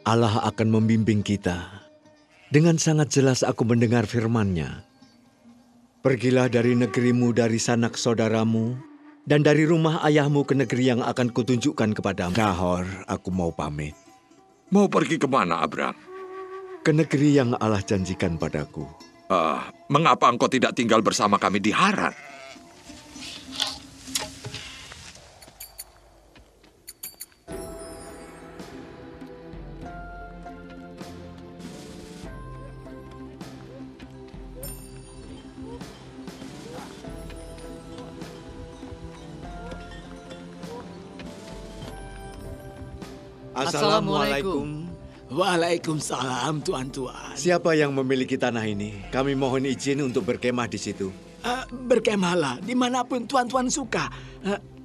Allah akan membimbing kita. Dengan sangat jelas aku mendengar firman-Nya. Pergilah dari negerimu, dari sanak saudaramu, dan dari rumah ayahmu ke negeri yang akan kutunjukkan kepadamu. Nahor, aku mau pamit. Mau pergi kemana, Abram? Ke negeri yang Allah janjikan padaku. Mengapa engkau tidak tinggal bersama kami di Haran? Assalamualaikum. Waalaikumsalam, tuan-tuan. Siapa yang memiliki tanah ini? Kami mohon izin untuk berkemah di situ. Berkemahlah dimanapun tuan-tuan suka.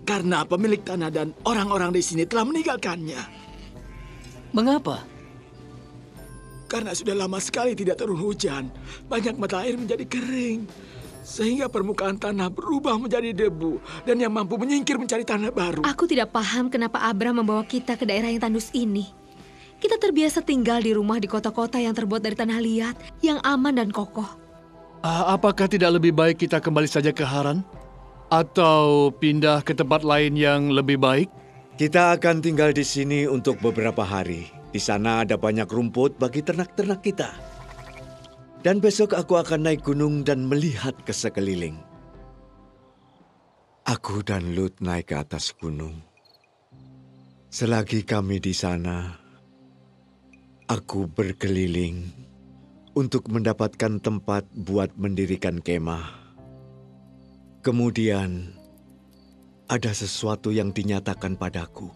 Karena pemilik tanah dan orang-orang di sini telah meninggalkannya. Mengapa? Karena sudah lama sekali tidak turun hujan. Banyak mata air menjadi kering. Sehingga permukaan tanah berubah menjadi debu. Dan yang mampu menyingkir mencari tanah baru. Aku tidak paham kenapa Abram membawa kita ke daerah yang tandus ini. Kita terbiasa tinggal di rumah di kota-kota yang terbuat dari tanah liat, yang aman dan kokoh. Apakah tidak lebih baik kita kembali saja ke Haran? Atau pindah ke tempat lain yang lebih baik? Kita akan tinggal di sini untuk beberapa hari. Di sana ada banyak rumput bagi ternak-ternak kita. Dan besok aku akan naik gunung dan melihat ke sekeliling. Aku dan Lut naik ke atas gunung. Selagi kami di sana, aku berkeliling untuk mendapatkan tempat buat mendirikan kemah. Kemudian, ada sesuatu yang dinyatakan padaku.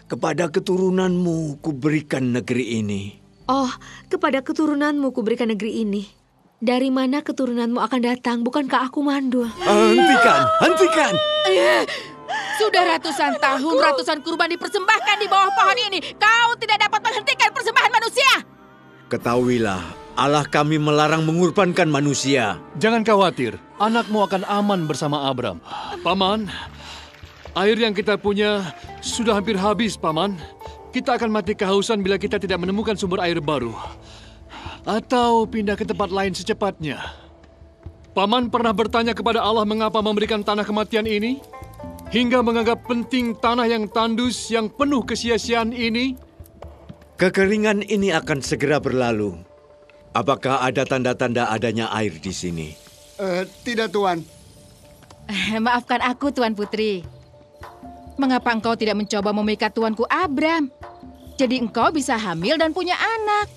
Kepada keturunanmu kuberikan negeri ini. Oh, kepada keturunanmu kuberikan negeri ini. Dari mana keturunanmu akan datang, bukankah aku mandul? Hentikan! Sudah ratusan tahun, ratusan kurban dipersembahkan di bawah pohon ini. Kau tidak dapat menghentikan persembahan manusia. Ketahuilah, Allah kami melarang mengorbankan manusia. Jangan khawatir, anakmu akan aman bersama Abram. Paman, air yang kita punya sudah hampir habis, Paman. Kita akan mati kehausan bila kita tidak menemukan sumber air baru. Atau pindah ke tempat lain secepatnya. Paman pernah bertanya kepada Allah mengapa memberikan tanah kematian ini? Hingga menganggap penting tanah yang tandus yang penuh kesia-siaan ini? Kekeringan ini akan segera berlalu. Apakah ada tanda-tanda adanya air di sini? Tidak, Tuan. Maafkan aku, Tuan Putri. Mengapa engkau tidak mencoba memikat tuanku Abram? Jadi engkau bisa hamil dan punya anak.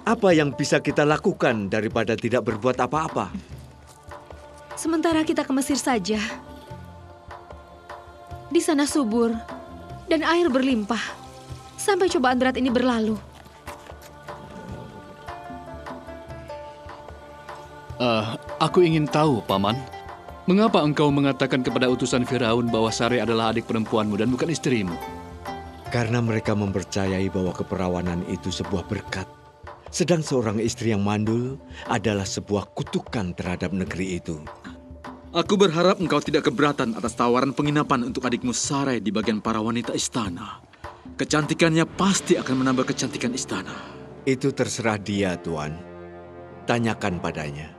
Apa yang bisa kita lakukan daripada tidak berbuat apa-apa? Sementara kita ke Mesir saja. Di sana subur dan air berlimpah. Sampai cobaan berat ini berlalu. Aku ingin tahu, Paman. Mengapa engkau mengatakan kepada utusan Firaun bahwa Sarai adalah adik perempuanmu dan bukan istrimu? Karena mereka mempercayai bahwa keperawanan itu sebuah berkat. Sedang seorang istri yang mandul adalah sebuah kutukan terhadap negeri itu. Aku berharap engkau tidak keberatan atas tawaran penginapan untuk adikmu Sarai di bagian para wanita istana. Kecantikannya pasti akan menambah kecantikan istana. Itu terserah dia, Tuan. Tanyakan padanya.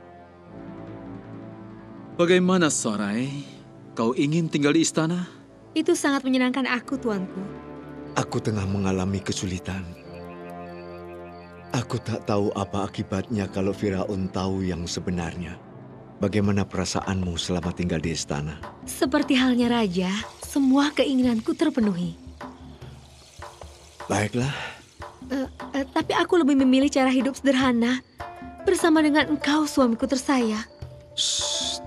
Bagaimana, Sarai? Kau ingin tinggal di istana? Itu sangat menyenangkan aku, tuanku. Aku tengah mengalami kesulitan. Aku tak tahu apa akibatnya kalau Firaun tahu yang sebenarnya. Bagaimana perasaanmu selama tinggal di istana? Seperti halnya raja, semua keinginanku terpenuhi. Baiklah. Tapi aku lebih memilih cara hidup sederhana. Bersama dengan engkau, suamiku tersayang. Shh.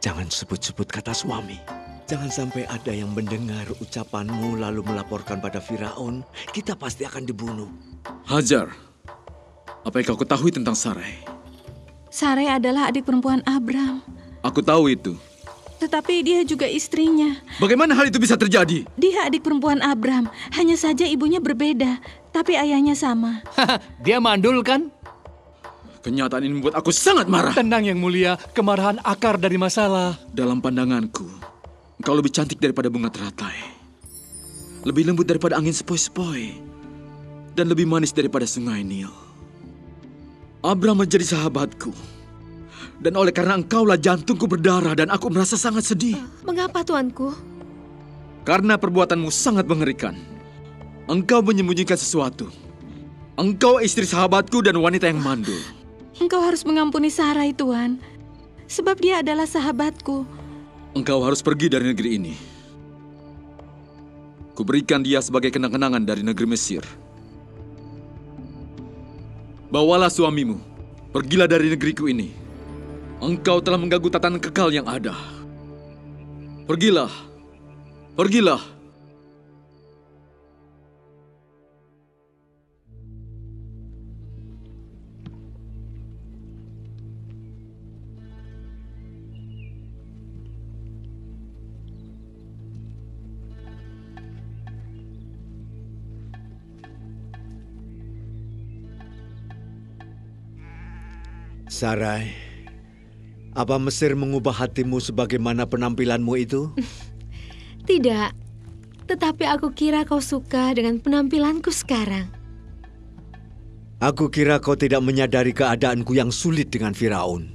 Jangan sebut-sebut kata suami. Jangan sampai ada yang mendengar ucapanmu lalu melaporkan pada Firaun. Kita pasti akan dibunuh. Hajar, apa yang kau ketahui tentang Sarai? Sarai adalah adik perempuan Abram. Aku tahu itu. Tetapi dia juga istrinya. Bagaimana hal itu bisa terjadi? Dia adik perempuan Abram. Hanya saja ibunya berbeda. Tapi ayahnya sama. Dia mandul kan? Kenyataan ini membuat aku sangat marah. Tenang yang mulia, kemarahan akar dari masalah. Dalam pandanganku, engkau lebih cantik daripada bunga teratai. lebih lembut daripada angin sepoi-sepoi, dan lebih manis daripada sungai Nil. Abram menjadi sahabatku, dan oleh karena engkaulah jantungku berdarah dan aku merasa sangat sedih. Mengapa, tuanku? Karena perbuatanmu sangat mengerikan. Engkau menyembunyikan sesuatu. Engkau istri sahabatku dan wanita yang mandul. Engkau harus mengampuni Sarai, Tuan. Sebab dia adalah sahabatku. Engkau harus pergi dari negeri ini. Kuberikan dia sebagai kenang-kenangan dari negeri Mesir. Bawalah suamimu. Pergilah dari negeriku ini. Engkau telah mengganggu tatanan kekal yang ada. Pergilah. Pergilah. Sarai, apa Mesir mengubah hatimu sebagaimana penampilanmu itu? Tidak, tetapi aku kira kau suka dengan penampilanku sekarang. Aku kira kau tidak menyadari keadaanku yang sulit dengan Firaun.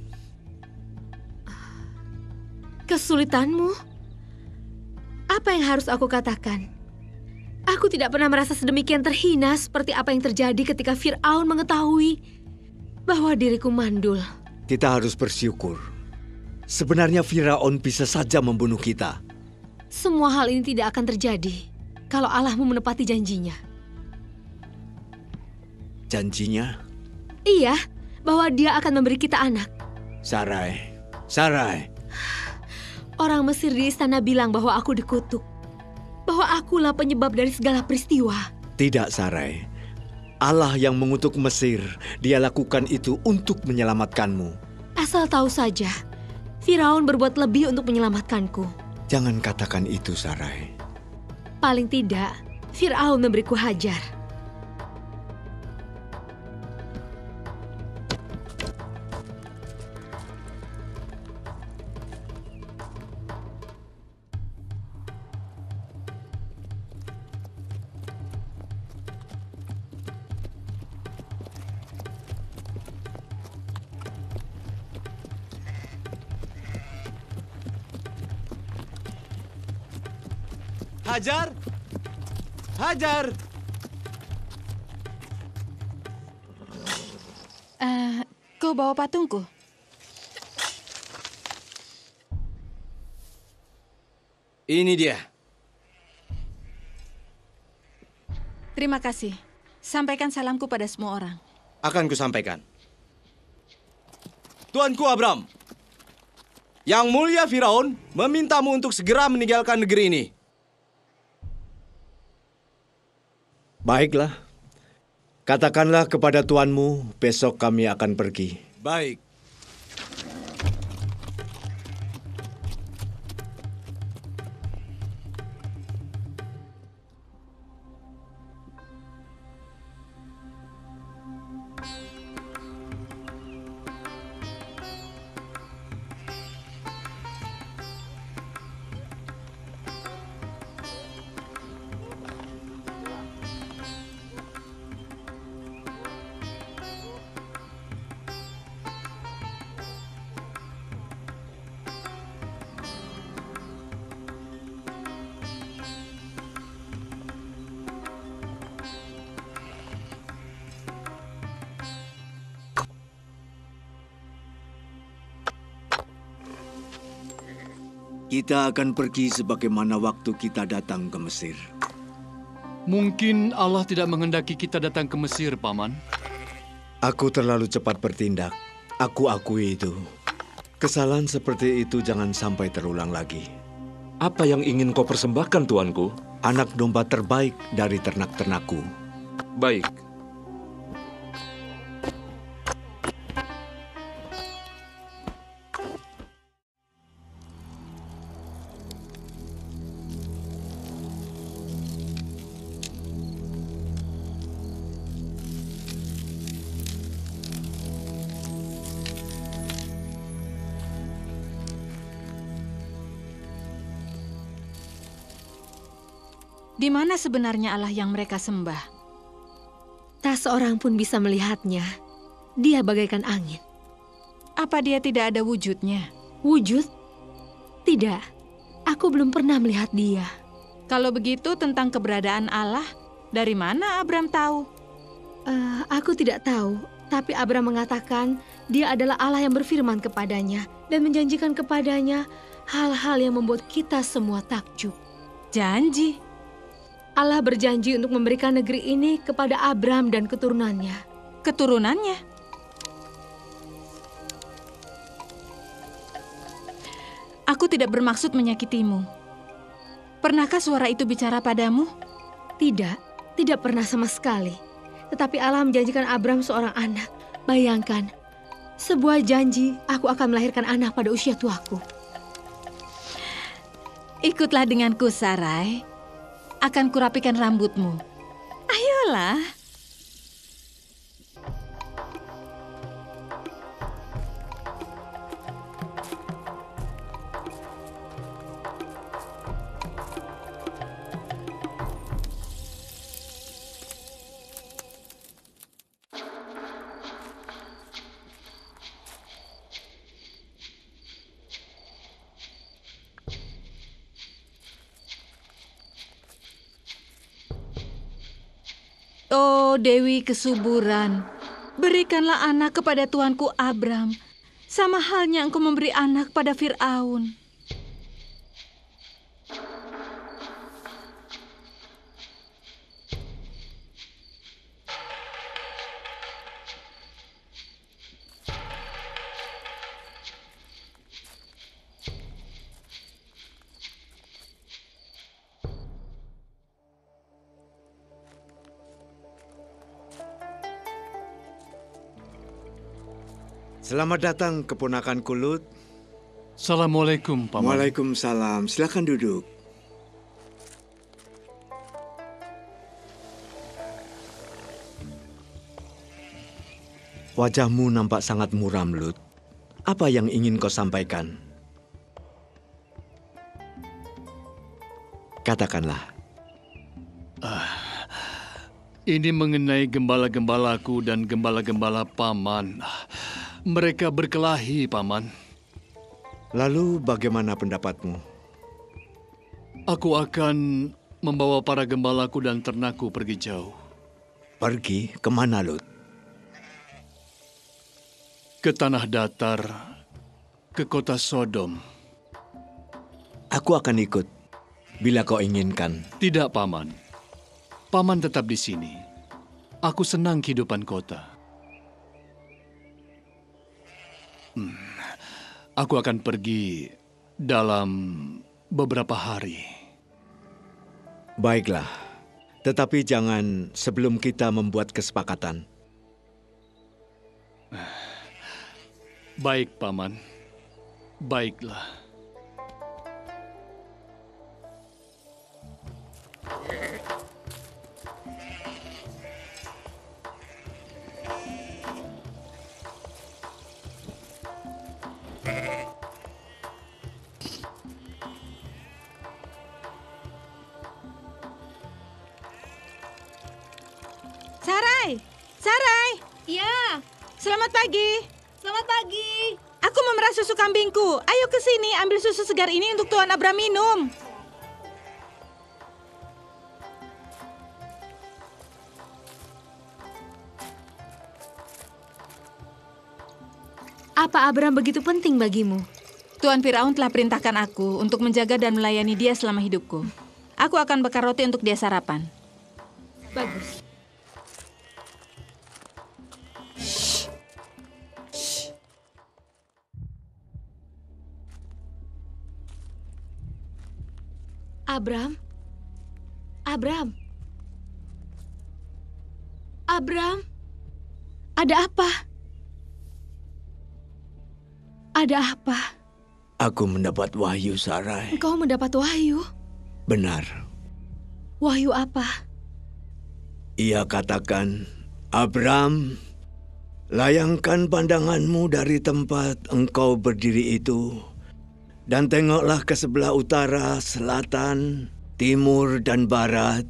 Kesulitanmu? Apa yang harus aku katakan? Aku tidak pernah merasa sedemikian terhina seperti apa yang terjadi ketika Firaun mengetahui bahwa diriku mandul. Kita harus bersyukur. Sebenarnya Firaun bisa saja membunuh kita. Semua hal ini tidak akan terjadi kalau Allahmu menepati janjinya. Janjinya? Iya, bahwa dia akan memberi kita anak. Sarai, Sarai. Orang Mesir di istana bilang bahwa aku dikutuk. Bahwa akulah penyebab dari segala peristiwa. Tidak, Sarai. Allah yang mengutuk Mesir, dia lakukan itu untuk menyelamatkanmu. Asal tahu saja, Firaun berbuat lebih untuk menyelamatkanku. Jangan katakan itu, Sarai. Paling tidak, Firaun memberiku hajar. Hajar! Hajar! Kau bawa patungku? Ini dia. Terima kasih. Sampaikan salamku pada semua orang. Akan kusampaikan. Tuanku Abram, Yang Mulia Firaun memintamu untuk segera meninggalkan negeri ini. Baiklah. Katakanlah kepada tuanmu, besok kami akan pergi. Baik. Kita akan pergi sebagaimana waktu kita datang ke Mesir. Mungkin Allah tidak menghendaki kita datang ke Mesir, Paman. Aku terlalu cepat bertindak. Aku akui itu. Kesalahan seperti itu jangan sampai terulang lagi. Apa yang ingin kau persembahkan, tuanku? Anak domba terbaik dari ternak-ternakku. Baik. Di mana sebenarnya Allah yang mereka sembah? Tak seorang pun bisa melihatnya. Dia bagaikan angin. Apa dia tidak ada wujudnya? Wujud? Tidak. Aku belum pernah melihat dia. Kalau begitu tentang keberadaan Allah, dari mana Abram tahu? Aku tidak tahu. Tapi Abram mengatakan dia adalah Allah yang berfirman kepadanya dan menjanjikan kepadanya hal-hal yang membuat kita semua takjub. Janji? Allah berjanji untuk memberikan negeri ini kepada Abram dan keturunannya. Keturunannya? Aku tidak bermaksud menyakitimu. Pernahkah suara itu bicara padamu? Tidak, tidak pernah sama sekali. Tetapi Allah menjanjikan Abram seorang anak. Bayangkan, sebuah janji aku akan melahirkan anak pada usia tuaku. Ikutlah denganku, Sarai. Akan kurapikan rambutmu. Ayolah. Oh, Dewi kesuburan, berikanlah anak kepada tuanku Abram, sama halnya engkau memberi anak pada Fir'aun. Selamat datang, keponakanku Lut. Assalamualaikum, Paman. Waalaikumsalam. Silakan duduk. Wajahmu nampak sangat muram, Lut. Apa yang ingin kau sampaikan? Katakanlah. Ini mengenai gembala-gembalaku dan gembala-gembala Paman. Mereka berkelahi, Paman. Lalu bagaimana pendapatmu? Aku akan membawa para gembalaku dan ternakku pergi jauh. Pergi kemana, Lut? Ke tanah datar, ke kota Sodom. Aku akan ikut, bila kau inginkan. Tidak, Paman. Paman tetap di sini. Aku senang kehidupan kota. Aku akan pergi dalam beberapa hari. Baiklah, tetapi jangan sebelum kita membuat kesepakatan. Baik, Paman. Baiklah. Sarai! Sarai! Ya, Selamat pagi. selamat pagi. Aku memerah susu kambingku. Ayo ke sini, ambil susu segar ini untuk Tuan Abram minum. Apa Abram begitu penting bagimu? Tuan Firaun telah perintahkan aku untuk menjaga dan melayani dia selama hidupku. Aku akan bakar roti untuk dia sarapan. Bagus. Abram? Abram? Abram? Ada apa? Ada apa? Aku mendapat wahyu, Sarai. Engkau mendapat wahyu? Benar. Wahyu apa? Ia katakan, Abram, layangkan pandanganmu dari tempat engkau berdiri itu, dan tengoklah ke sebelah utara, selatan, timur dan barat,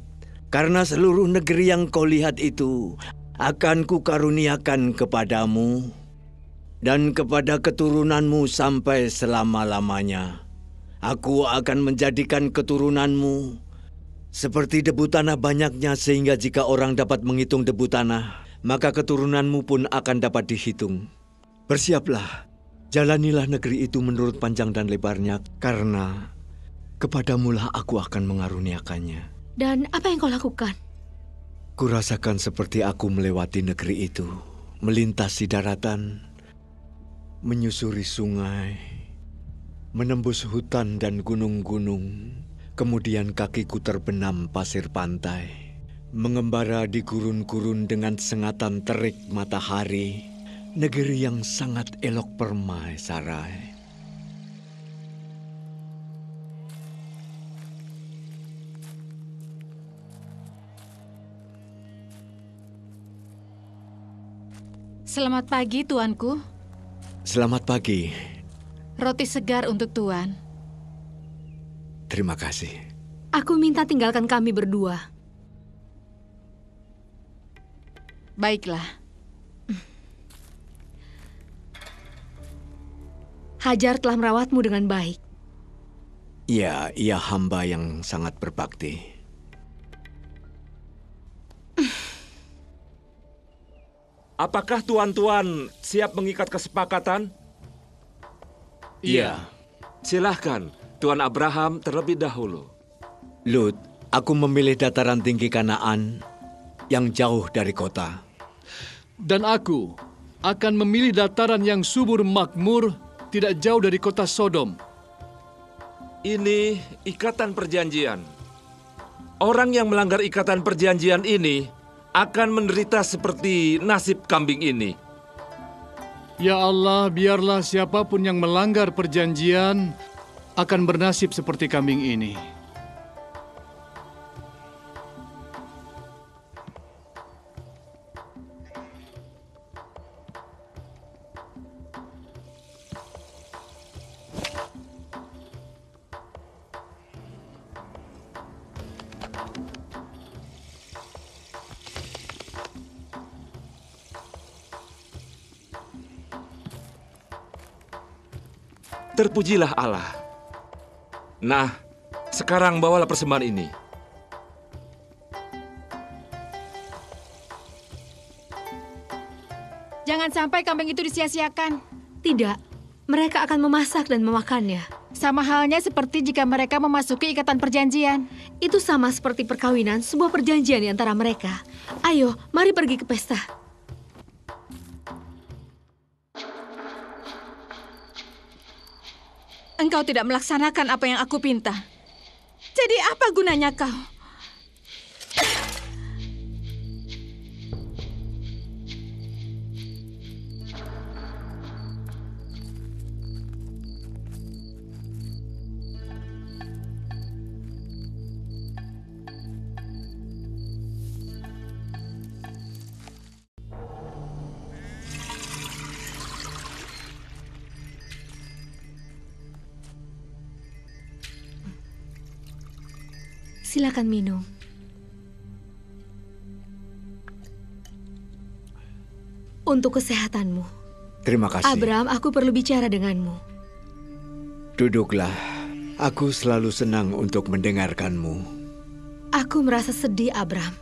karena seluruh negeri yang kau lihat itu akan kukaruniakan kepadamu dan kepada keturunanmu sampai selama-lamanya. Aku akan menjadikan keturunanmu seperti debu tanah banyaknya, sehingga jika orang dapat menghitung debu tanah, maka keturunanmu pun akan dapat dihitung. Bersiaplah, jalanilah negeri itu menurut panjang dan lebarnya, karena kepadamulah aku akan mengaruniakannya. Dan apa yang kau lakukan? Kurasakan seperti aku melewati negeri itu, melintasi daratan, menyusuri sungai, menembus hutan dan gunung-gunung, kemudian kakiku terbenam pasir pantai, mengembara di gurun-gurun dengan sengatan terik matahari, negeri yang sangat elok permai, Sarai. Selamat pagi, tuanku. Selamat pagi. Roti segar untuk tuan. Terima kasih. Aku minta tinggalkan kami berdua. Baiklah. Hajar telah merawatmu dengan baik. Ya, ia hamba yang sangat berbakti. Apakah tuan-tuan siap mengikat kesepakatan? Iya. Silahkan, Tuan Abraham terlebih dahulu. Lut, aku memilih dataran tinggi Kanaan yang jauh dari kota. Dan aku akan memilih dataran yang subur makmur, tidak jauh dari kota Sodom. Ini ikatan perjanjian. Orang yang melanggar ikatan perjanjian ini akan menderita seperti nasib kambing ini. Ya Allah, biarlah siapapun yang melanggar perjanjian akan bernasib seperti kambing ini. Terpujilah Allah. Nah, sekarang bawalah persembahan ini. Jangan sampai kambing itu disia-siakan. Tidak, mereka akan memasak dan memakannya. Sama halnya seperti jika mereka memasuki ikatan perjanjian. Itu sama seperti perkawinan, sebuah perjanjian di antara mereka. Ayo, mari pergi ke pesta. Engkau tidak melaksanakan apa yang aku pinta. Jadi apa gunanya kau? Silakan minum. Untuk kesehatanmu. Terima kasih. Abram, aku perlu bicara denganmu. Duduklah. Aku selalu senang untuk mendengarkanmu. Aku merasa sedih, Abram.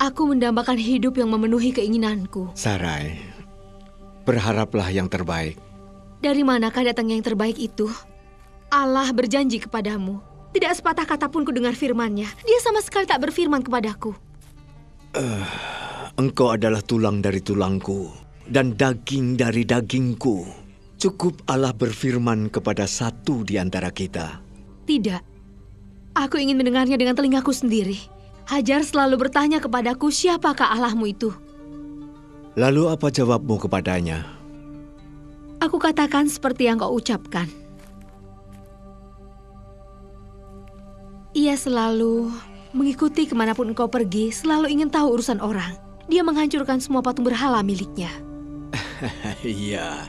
Aku mendambakan hidup yang memenuhi keinginanku. Sarai, berharaplah yang terbaik. Dari manakah datangnya yang terbaik itu? Allah berjanji kepadamu. Tidak sepatah kata pun ku dengar firman-Nya. Dia sama sekali tak berfirman kepadaku. Engkau adalah tulang dari tulangku dan daging dari dagingku. Cukup Allah berfirman kepada satu di antara kita. Tidak. Aku ingin mendengarnya dengan telingaku sendiri. Hajar selalu bertanya kepadaku, siapakah Allahmu itu? Lalu apa jawabmu kepadanya? Aku katakan seperti yang kau ucapkan. Ia selalu mengikuti kemanapun engkau pergi, selalu ingin tahu urusan orang. Dia menghancurkan semua patung berhala miliknya. Iya,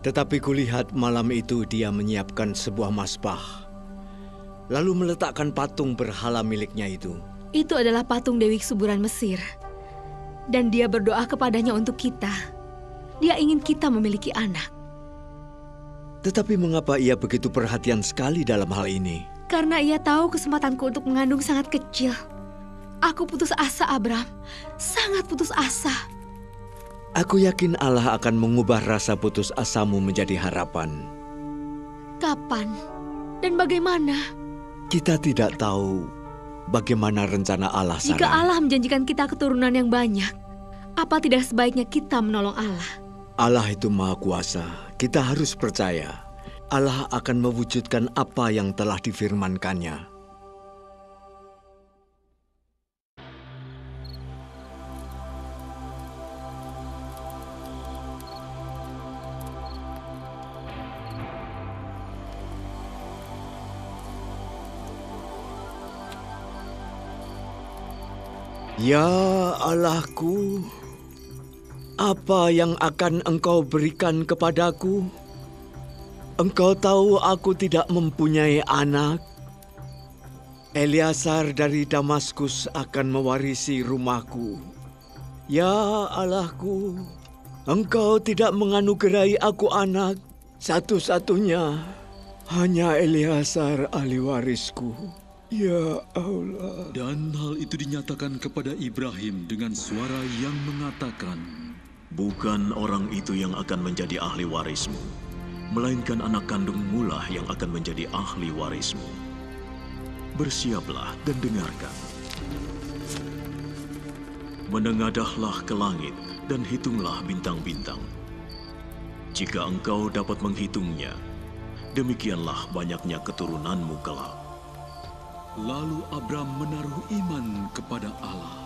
tetapi kulihat malam itu dia menyiapkan sebuah masbah. lalu meletakkan patung berhala miliknya itu. Itu adalah patung Dewi Kesuburan Mesir. Dan dia berdoa kepadanya untuk kita. Dia ingin kita memiliki anak. Tetapi mengapa ia begitu perhatian sekali dalam hal ini? Karena ia tahu kesempatanku untuk mengandung sangat kecil. Aku putus asa, Abram. Sangat putus asa. Aku yakin Allah akan mengubah rasa putus asamu menjadi harapan. Kapan? Dan bagaimana? Kita tidak tahu bagaimana rencana Allah, Sarai. Jika Allah menjanjikan kita keturunan yang banyak, apa tidak sebaiknya kita menolong Allah? Allah itu Maha Kuasa. Kita harus percaya. Allah akan mewujudkan apa yang telah difirmankannya. Ya Allahku, apa yang akan Engkau berikan kepadaku? Engkau tahu aku tidak mempunyai anak. Eliasar dari Damaskus akan mewarisi rumahku. Ya Allahku, Engkau tidak menganugerahi aku anak. Satu-satunya hanya Eliasar ahli warisku. Ya Allah. Dan hal itu dinyatakan kepada Ibrahim dengan suara yang mengatakan, bukan orang itu yang akan menjadi ahli warismu, melainkan anak kandungmu lah yang akan menjadi ahli warismu. Bersiaplah dan dengarkan. Menengadahlah ke langit dan hitunglah bintang-bintang. Jika engkau dapat menghitungnya, demikianlah banyaknya keturunanmu kelak. Lalu Abram menaruh iman kepada Allah.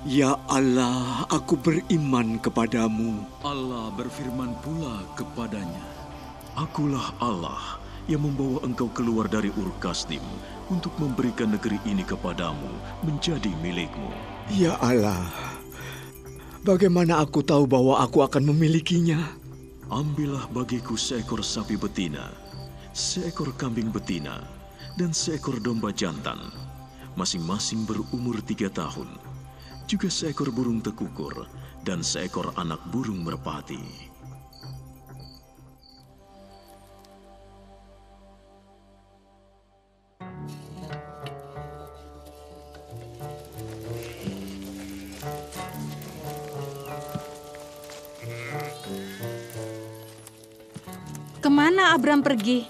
Ya Allah, aku beriman kepadamu. Allah berfirman pula kepadanya, Akulah Allah yang membawa engkau keluar dari Ur Kasdim untuk memberikan negeri ini kepadamu menjadi milikmu. Ya Allah, bagaimana aku tahu bahwa aku akan memilikinya? Ambillah bagiku seekor sapi betina, seekor kambing betina, dan seekor domba jantan, masing-masing berumur 3 tahun, juga seekor burung tekukur, dan seekor anak burung merpati. Kemana Abram pergi?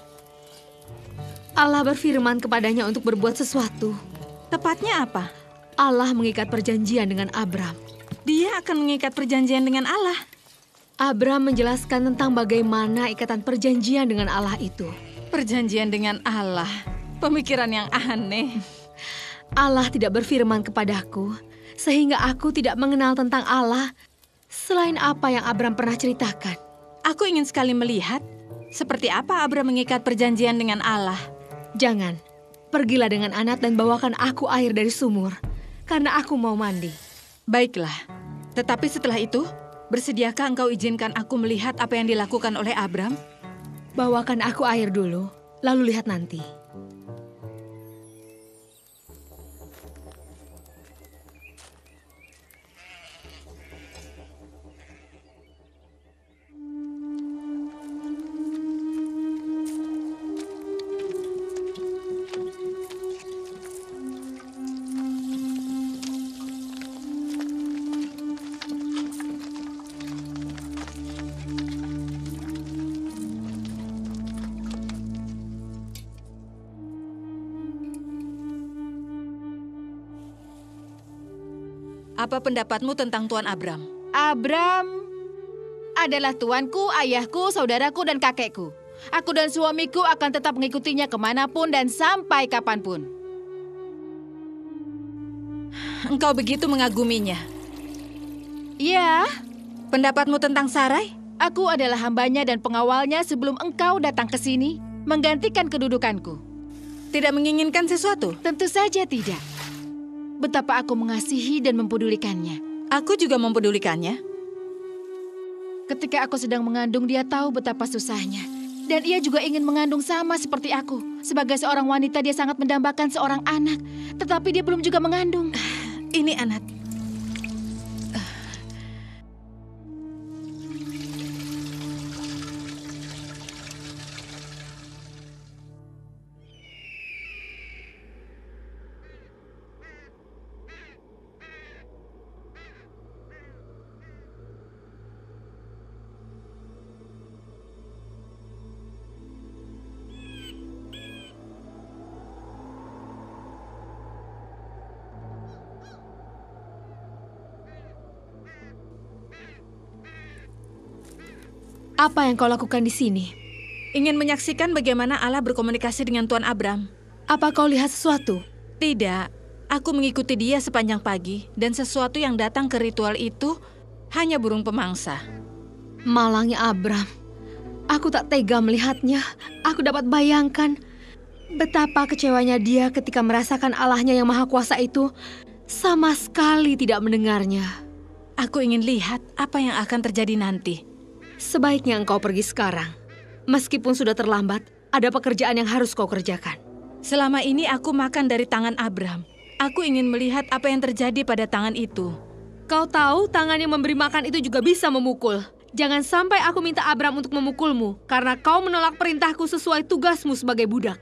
Allah berfirman kepadanya untuk berbuat sesuatu. Tepatnya apa? Allah mengikat perjanjian dengan Abram. Dia akan mengikat perjanjian dengan Allah. Abram menjelaskan tentang bagaimana ikatan perjanjian dengan Allah itu. Perjanjian dengan Allah. Pemikiran yang aneh. Allah tidak berfirman kepadaku, sehingga aku tidak mengenal tentang Allah selain apa yang Abram pernah ceritakan. Aku ingin sekali melihat seperti apa Abram mengikat perjanjian dengan Allah. Jangan, pergilah dengan anak dan bawakan aku air dari sumur, karena aku mau mandi. Baiklah, tetapi setelah itu, bersediakah engkau izinkan aku melihat apa yang dilakukan oleh Abram? Bawakan aku air dulu, lalu lihat nanti. Apa pendapatmu tentang Tuan Abram? Abram adalah tuanku, ayahku, saudaraku, dan kakekku. Aku dan suamiku akan tetap mengikutinya kemanapun dan sampai kapanpun. Engkau begitu mengaguminya? Ya. Pendapatmu tentang Sarai? Aku adalah hambanya dan pengawalnya sebelum engkau datang ke sini, menggantikan kedudukanku. Tidak menginginkan sesuatu? Tentu saja tidak. Betapa aku mengasihi dan mempedulikannya. Aku juga mempedulikannya. Ketika aku sedang mengandung, dia tahu betapa susahnya. Dan ia juga ingin mengandung sama seperti aku. Sebagai seorang wanita, dia sangat mendambakan seorang anak. Tetapi dia belum juga mengandung. Ini anak. Apa yang kau lakukan di sini? Ingin menyaksikan bagaimana Allah berkomunikasi dengan Tuan Abram. Apa kau lihat sesuatu? Tidak, aku mengikuti dia sepanjang pagi dan sesuatu yang datang ke ritual itu hanya burung pemangsa. Malangnya Abram. Aku tak tega melihatnya. Aku dapat bayangkan betapa kecewanya dia ketika merasakan Allahnya yang Maha Kuasa itu sama sekali tidak mendengarnya. Aku ingin lihat apa yang akan terjadi nanti. Sebaiknya engkau pergi sekarang. Meskipun sudah terlambat, ada pekerjaan yang harus kau kerjakan. Selama ini aku makan dari tangan Abram. Aku ingin melihat apa yang terjadi pada tangan itu. Kau tahu tangan yang memberi makan itu juga bisa memukul. Jangan sampai aku minta Abram untuk memukulmu, karena kau menolak perintahku sesuai tugasmu sebagai budak.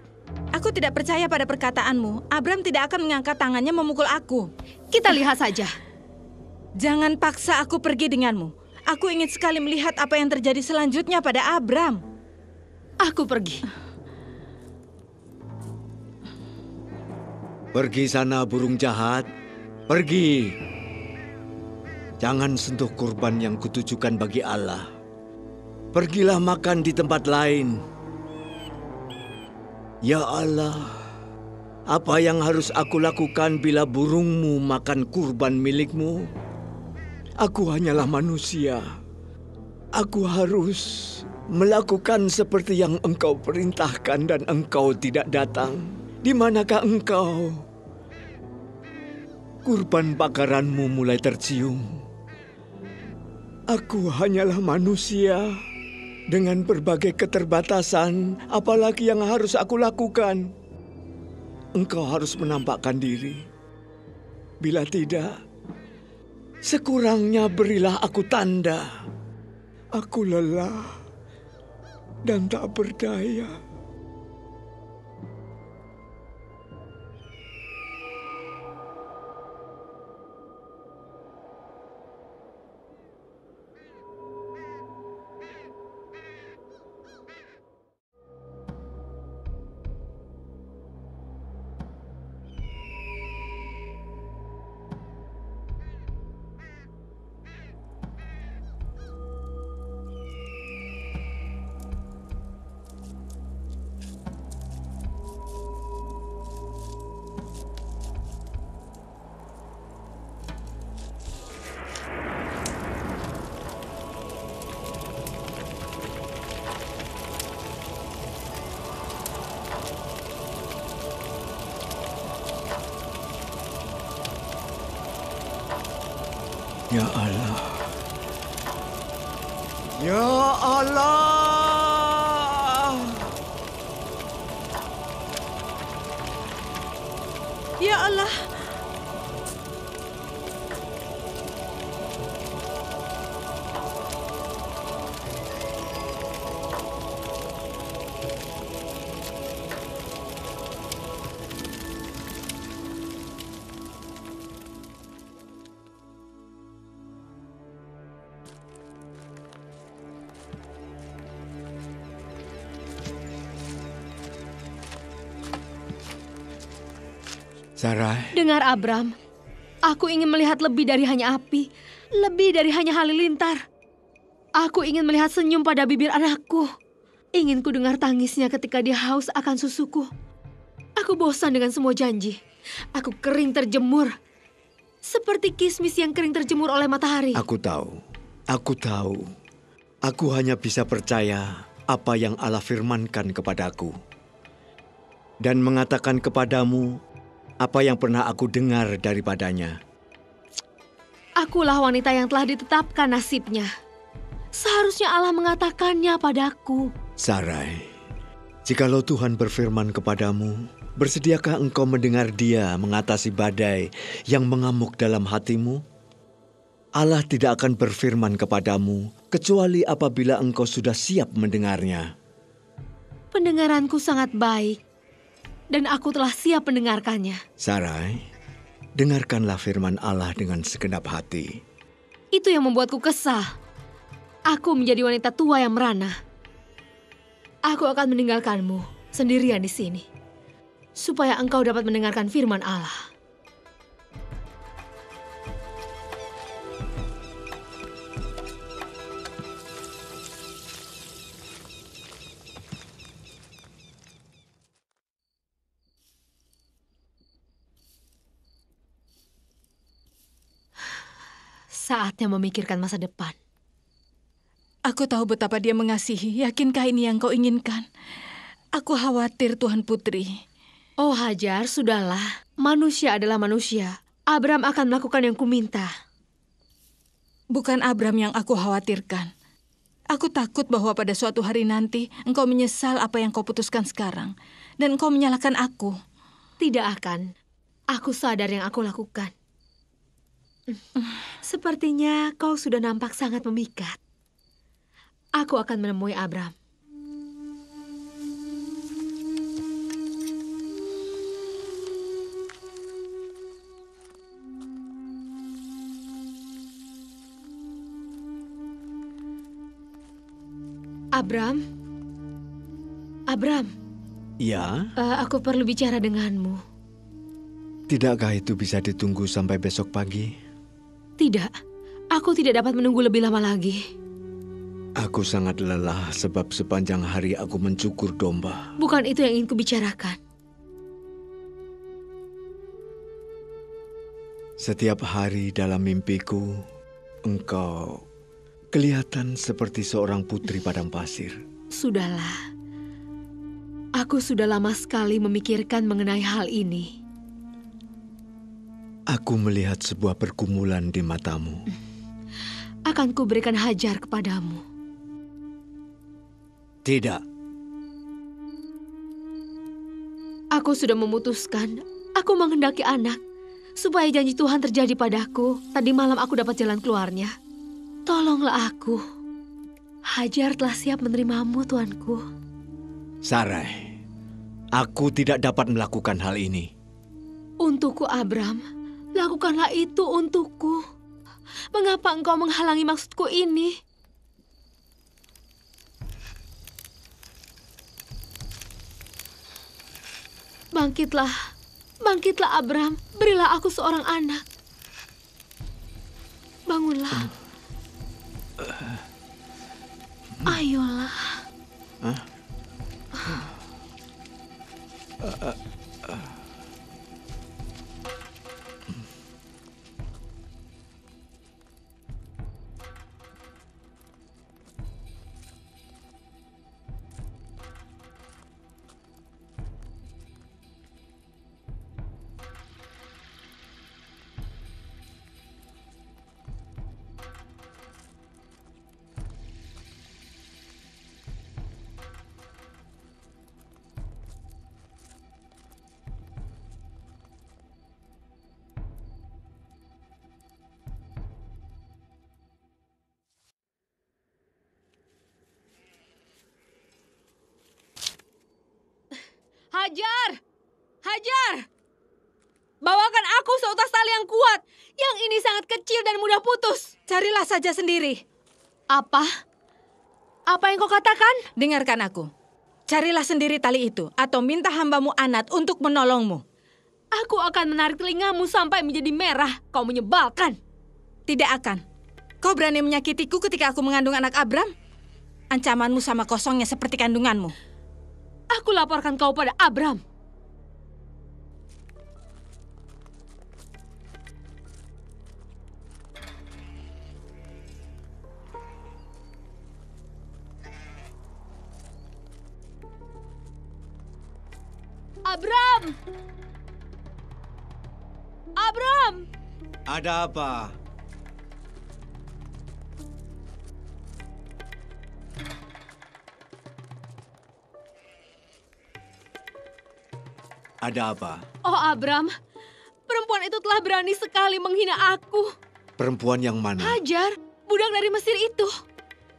Aku tidak percaya pada perkataanmu. Abram tidak akan mengangkat tangannya memukul aku. Kita lihat saja. Jangan paksa aku pergi denganmu. Aku ingin sekali melihat apa yang terjadi selanjutnya pada Abram. Aku pergi. Pergi sana burung jahat, pergi. Jangan sentuh kurban yang kutujukan bagi Allah. Pergilah makan di tempat lain. Ya Allah, apa yang harus aku lakukan bila burungmu makan kurban milikmu? Aku hanyalah manusia. Aku harus melakukan seperti yang engkau perintahkan dan engkau tidak datang. Di manakah engkau? Kurban bakaranmu mulai tercium. Aku hanyalah manusia dengan berbagai keterbatasan, apalagi yang harus aku lakukan. Engkau harus menampakkan diri. Bila tidak, sekurangnya berilah aku tanda. Aku lelah dan tak berdaya. Ya Allah. Ya Allah. Ya Allah. Sarai. Dengar Abram, aku ingin melihat lebih dari hanya api, lebih dari hanya halilintar. Aku ingin melihat senyum pada bibir anakku. Ingin ku dengar tangisnya ketika dia haus akan susuku. Aku bosan dengan semua janji. Aku kering terjemur. Seperti kismis yang kering terjemur oleh matahari. Aku tahu. Aku hanya bisa percaya apa yang Allah firmankan kepadaku. Dan mengatakan kepadamu apa yang pernah aku dengar daripadanya. Akulah wanita yang telah ditetapkan nasibnya. Seharusnya Allah mengatakannya padaku. Sarai, jikalau Tuhan berfirman kepadamu, bersediakah engkau mendengar Dia mengatasi badai yang mengamuk dalam hatimu? Allah tidak akan berfirman kepadamu kecuali apabila engkau sudah siap mendengarnya. Pendengaranku sangat baik, dan aku telah siap mendengarkannya. Sarai, dengarkanlah firman Allah dengan segenap hati. Itu yang membuatku kesal. Aku menjadi wanita tua yang merana. Aku akan meninggalkanmu sendirian di sini, supaya engkau dapat mendengarkan firman Allah. Saatnya memikirkan masa depan. Aku tahu betapa dia mengasihi. Yakinkah ini yang kau inginkan? Aku khawatir, Tuan Putri. Oh Hajar, sudahlah. Manusia adalah manusia. Abram akan melakukan yang kuminta. Bukan Abram yang aku khawatirkan. Aku takut bahwa pada suatu hari nanti engkau menyesal apa yang kau putuskan sekarang. Dan engkau menyalahkan aku. Tidak akan. Aku sadar yang aku lakukan. Sepertinya kau sudah nampak sangat memikat. Aku akan menemui Abram. Abram? Abram? Ya? Aku perlu bicara denganmu. Tidakkah itu bisa ditunggu sampai besok pagi? Tidak. Aku tidak dapat menunggu lebih lama lagi. Aku sangat lelah sebab sepanjang hari aku mencukur domba. Bukan itu yang ingin kubicarakan. Setiap hari dalam mimpiku, engkau kelihatan seperti seorang putri padang pasir. Sudahlah. Aku sudah lama sekali memikirkan mengenai hal ini. Aku melihat sebuah pergumulan di matamu. Akan kuberikan Hajar kepadamu. Tidak. Aku sudah memutuskan. Aku menghendaki anak. Supaya janji Tuhan terjadi padaku. Tadi malam aku dapat jalan keluarnya. Tolonglah aku. Hajar telah siap menerimamu, tuanku. Sarai, aku tidak dapat melakukan hal ini. Untukku, Abram. Lakukanlah itu untukku. Mengapa engkau menghalangi maksudku ini? Bangkitlah, bangkitlah Abram, berilah aku seorang anak. Bangunlah. Ayolah. Hajar! Hajar! Bawakan aku seutas tali yang kuat. Yang ini sangat kecil dan mudah putus. Carilah saja sendiri. Apa? Apa yang kau katakan? Dengarkan aku. Carilah sendiri tali itu atau minta hambamu Anat untuk menolongmu. Aku akan menarik telingamu sampai menjadi merah. Kau menyebalkan. Tidak akan. Kau berani menyakitiku ketika aku mengandung anak Abram? Ancamanmu sama kosongnya seperti kandunganmu. Aku laporkan kau pada Abram. Abram! Abram! Ada apa? Ada apa? Oh Abram, perempuan itu telah berani sekali menghina aku. Perempuan yang mana? Hajar, budak dari Mesir itu.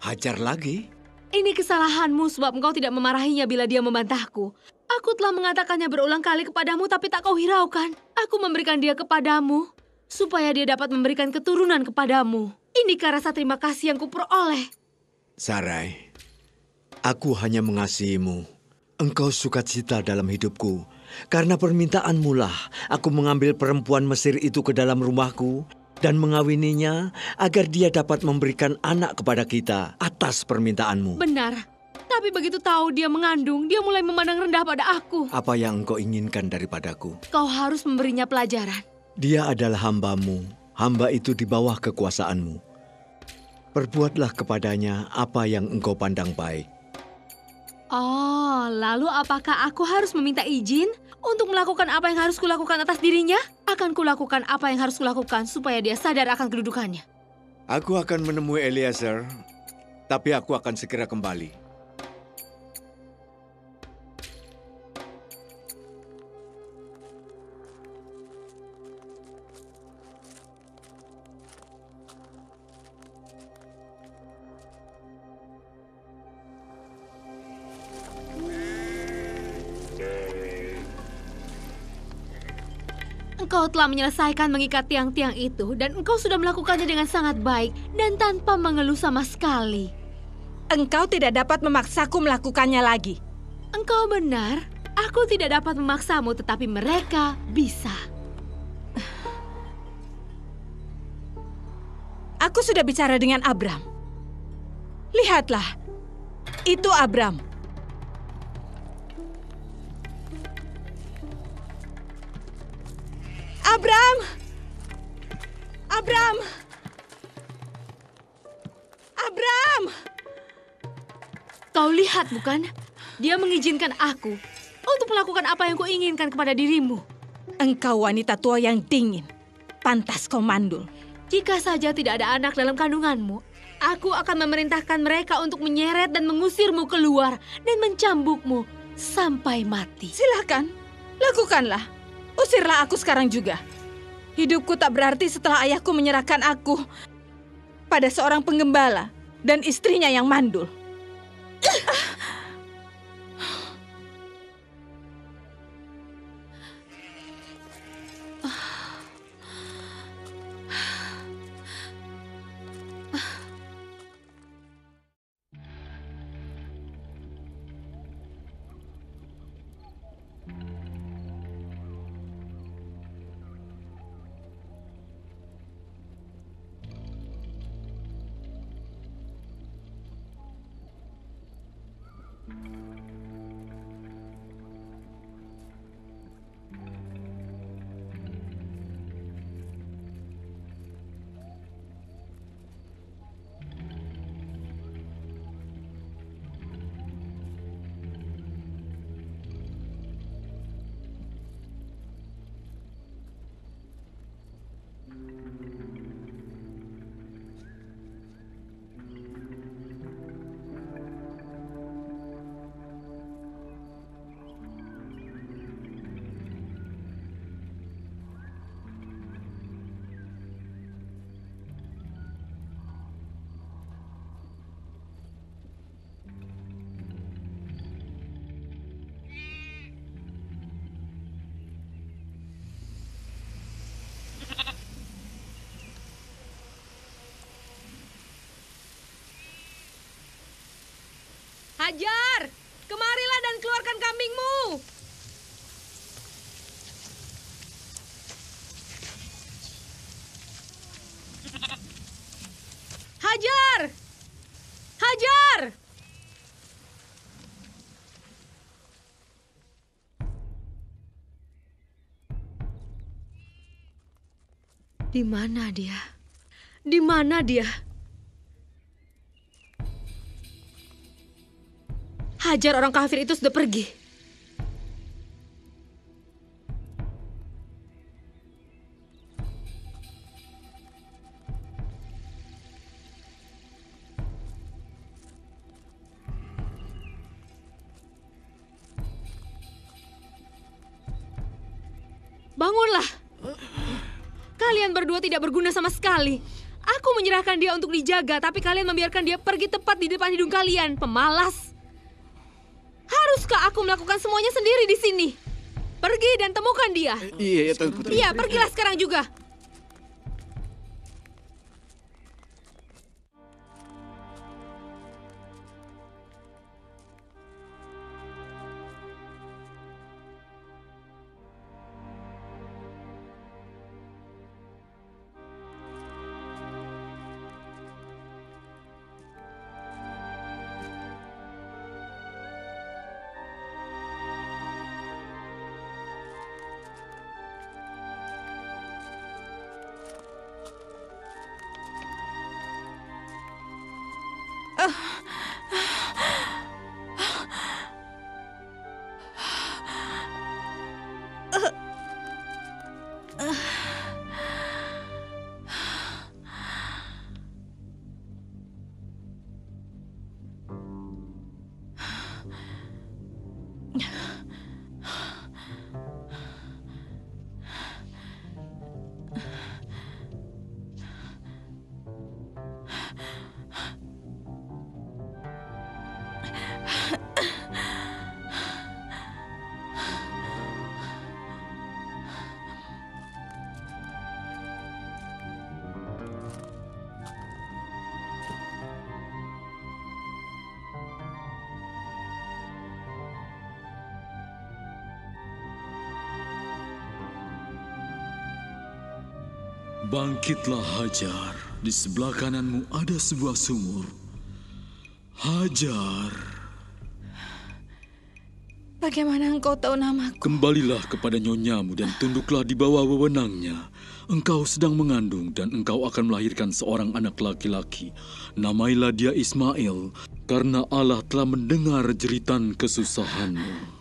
Hajar lagi? Ini kesalahanmu sebab engkau tidak memarahinya bila dia membantahku. Aku telah mengatakannya berulang kali kepadamu tapi tak kau hiraukan. Aku memberikan dia kepadamu supaya dia dapat memberikan keturunan kepadamu. Inikah rasa terima kasih yang kuperoleh? Sarai, aku hanya mengasihimu. Engkau sukacita dalam hidupku. Karena permintaanmu lah aku mengambil perempuan Mesir itu ke dalam rumahku dan mengawininya agar dia dapat memberikan anak kepada kita atas permintaanmu. Benar, tapi begitu tahu dia mengandung, dia mulai memandang rendah pada aku. Apa yang engkau inginkan daripadaku? Kau harus memberinya pelajaran. Dia adalah hambamu, hamba itu di bawah kekuasaanmu. Perbuatlah kepadanya apa yang engkau pandang baik. Oh, lalu apakah aku harus meminta izin untuk melakukan apa yang harus kulakukan atas dirinya? Akan kulakukan apa yang harus kulakukan supaya dia sadar akan kedudukannya. Aku akan menemui Eliezer, tapi aku akan segera kembali. Engkau telah menyelesaikan mengikat tiang-tiang itu dan engkau sudah melakukannya dengan sangat baik dan tanpa mengeluh sama sekali. Engkau tidak dapat memaksaku melakukannya lagi. Engkau benar, aku tidak dapat memaksamu tetapi mereka bisa. Aku sudah bicara dengan Abram. Lihatlah, itu Abram. Abram! Abram! Abram! Kau lihat bukan? Dia mengizinkan aku untuk melakukan apa yang kuinginkan kepada dirimu. Engkau wanita tua yang dingin. Pantas kau mandul. Jika saja tidak ada anak dalam kandunganmu, aku akan memerintahkan mereka untuk menyeret dan mengusirmu keluar dan mencambukmu sampai mati. Silakan, lakukanlah. Usirlah aku sekarang juga. Hidupku tak berarti setelah ayahku menyerahkan aku pada seorang penggembala dan istrinya yang mandul. Hajar, kemarilah dan keluarkan kambingmu. Hajar! Hajar! Di mana dia? Di mana dia? Hajar, orang kafir itu sudah pergi. Bangunlah. Kalian berdua tidak berguna sama sekali. Aku menyerahkan dia untuk dijaga, tapi kalian membiarkan dia pergi tepat di depan hidung kalian. Pemalas. Haruskah aku melakukan semuanya sendiri di sini? Pergi dan temukan dia. Iya, Tuan Putri. Iya, pergilah sekarang juga. Bangkitlah Hajar, di sebelah kananmu ada sebuah sumur. Hajar. Bagaimana engkau tahu namaku? Kembalilah kepada nyonyamu dan tunduklah di bawah wewenangnya. Engkau sedang mengandung dan engkau akan melahirkan seorang anak laki-laki. Namailah dia Ismail, karena Allah telah mendengar jeritan kesusahanmu.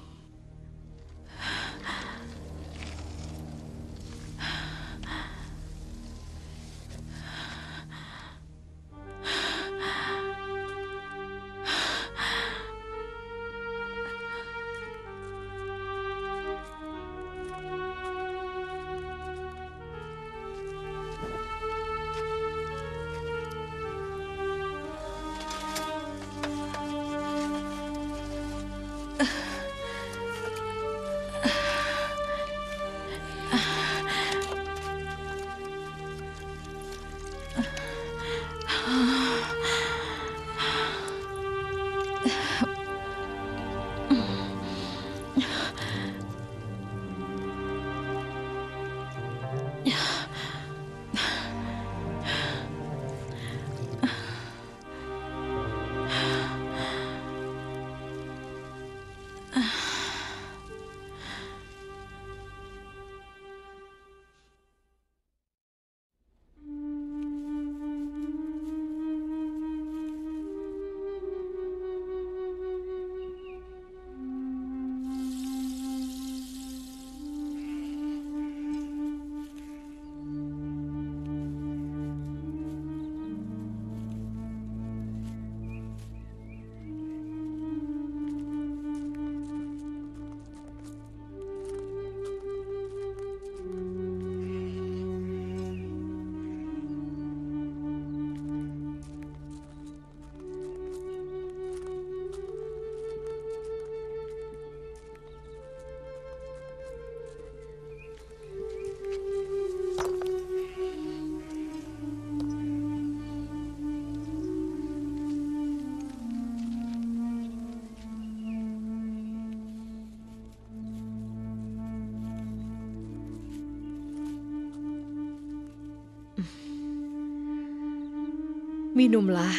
Minumlah.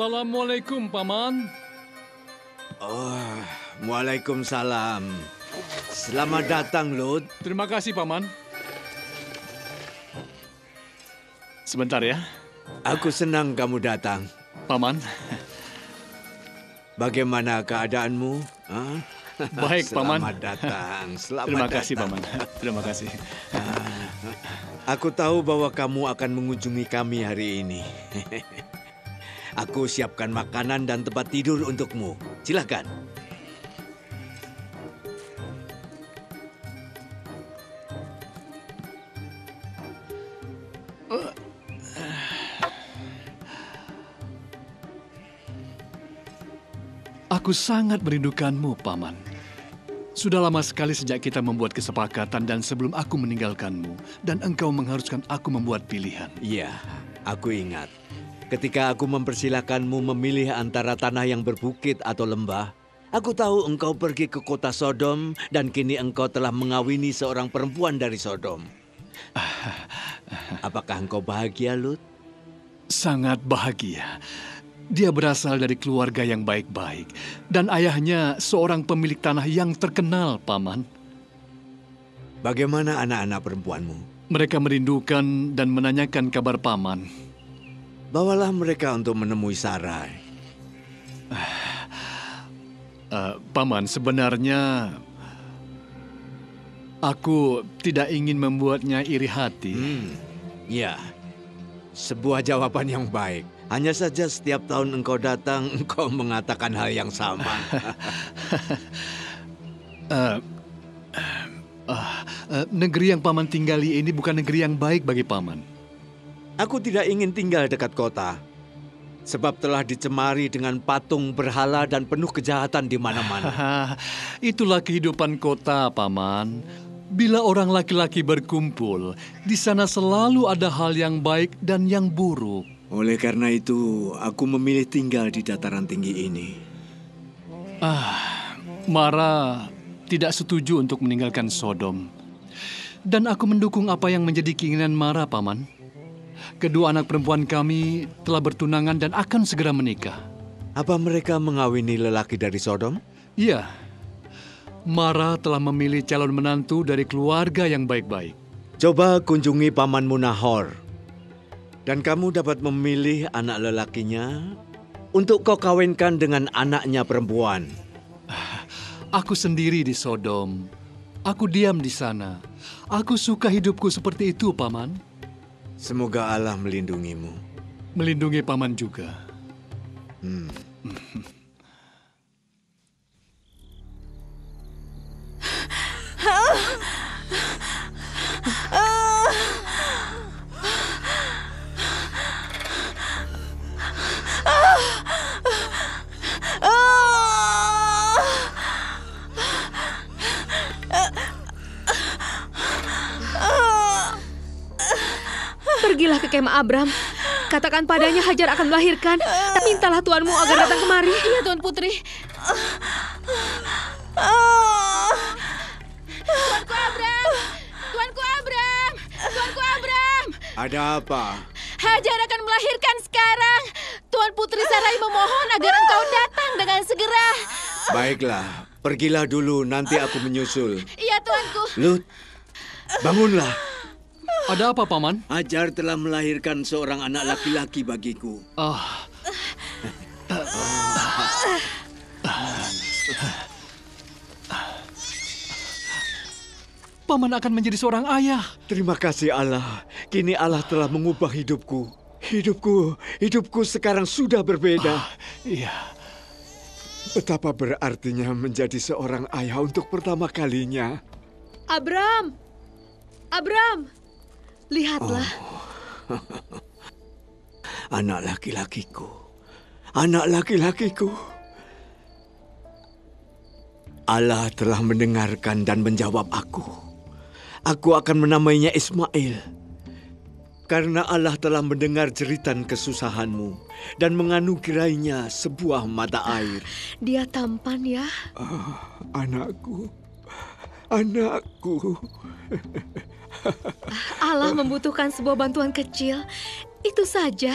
Assalamualaikum, Paman. Waalaikumsalam. Selamat datang, Lut. Terima kasih, Paman. Sebentar ya. Aku senang kamu datang. Paman. Bagaimana keadaanmu? Hah? Baik, Paman. Selamat datang. Selamat Terima datang. kasih, Paman. Terima kasih. Aku tahu bahwa kamu akan mengunjungi kami hari ini. Aku siapkan makanan dan tempat tidur untukmu. Silakan. Aku sangat merindukanmu, Paman. Sudah lama sekali sejak kita membuat kesepakatan dan sebelum aku meninggalkanmu dan engkau mengharuskan aku membuat pilihan. Iya, aku ingat. Ketika aku mempersilahkanmu memilih antara tanah yang berbukit atau lembah, aku tahu engkau pergi ke kota Sodom dan kini engkau telah mengawini seorang perempuan dari Sodom. Apakah engkau bahagia, Lut? Sangat bahagia. Dia berasal dari keluarga yang baik-baik dan ayahnya seorang pemilik tanah yang terkenal, Paman. Bagaimana anak-anak perempuanmu? Mereka merindukan dan menanyakan kabar Paman. Bawalah mereka untuk menemui Sarai. Paman, sebenarnya aku tidak ingin membuatnya iri hati. Ya, sebuah jawaban yang baik. Hanya saja setiap tahun engkau datang, engkau mengatakan hal yang sama. Negeri yang Paman tinggali ini bukan negeri yang baik bagi Paman. Aku tidak ingin tinggal dekat kota. Sebab telah dicemari dengan patung berhala dan penuh kejahatan di mana-mana. Itulah kehidupan kota, Paman. Bila orang laki-laki berkumpul, di sana selalu ada hal yang baik dan yang buruk. Oleh karena itu, aku memilih tinggal di dataran tinggi ini. Mara tidak setuju untuk meninggalkan Sodom. Dan aku mendukung apa yang menjadi keinginan Mara, Paman. Kedua anak perempuan kami telah bertunangan dan akan segera menikah. Apa mereka mengawini lelaki dari Sodom? Iya. Mara telah memilih calon menantu dari keluarga yang baik-baik. Coba kunjungi pamanmu Nahor. Dan kamu dapat memilih anak lelakinya untuk kau kawinkan dengan anaknya perempuan. Aku sendiri di Sodom. Aku diam di sana. Aku suka hidupku seperti itu, Paman. Semoga Allah melindungimu. Melindungi Paman juga. Pergilah ke kemah Abram. Katakan padanya Hajar akan melahirkan. Mintalah tuanmu agar datang kemari. Iya, Tuan Putri. Tuanku Abram! Tuanku Abram! Tuanku Abram! Ada apa? Hajar akan melahirkan sekarang. Tuan Putri Sarai memohon agar engkau datang dengan segera. Baiklah, pergilah dulu, nanti aku menyusul. Iya, Tuanku. Lut, bangunlah. Ada apa, Paman? Hajar telah melahirkan seorang anak laki-laki bagiku. Paman akan menjadi seorang ayah. Terima kasih Allah. Kini Allah telah mengubah hidupku. Hidupku sekarang sudah berbeda. Iya. Betapa berartinya menjadi seorang ayah untuk pertama kalinya. Abram! Lihatlah. Anak laki-lakiku. Anak laki-lakiku. Allah telah mendengarkan dan menjawab aku. Aku akan menamainya Ismail. Karena Allah telah mendengar jeritan kesusahanmu dan menganugerahinya sebuah mata air. Dia tampan ya. Anakku. Allah membutuhkan sebuah bantuan kecil. Itu saja.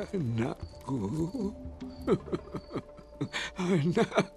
Anakku. Nak,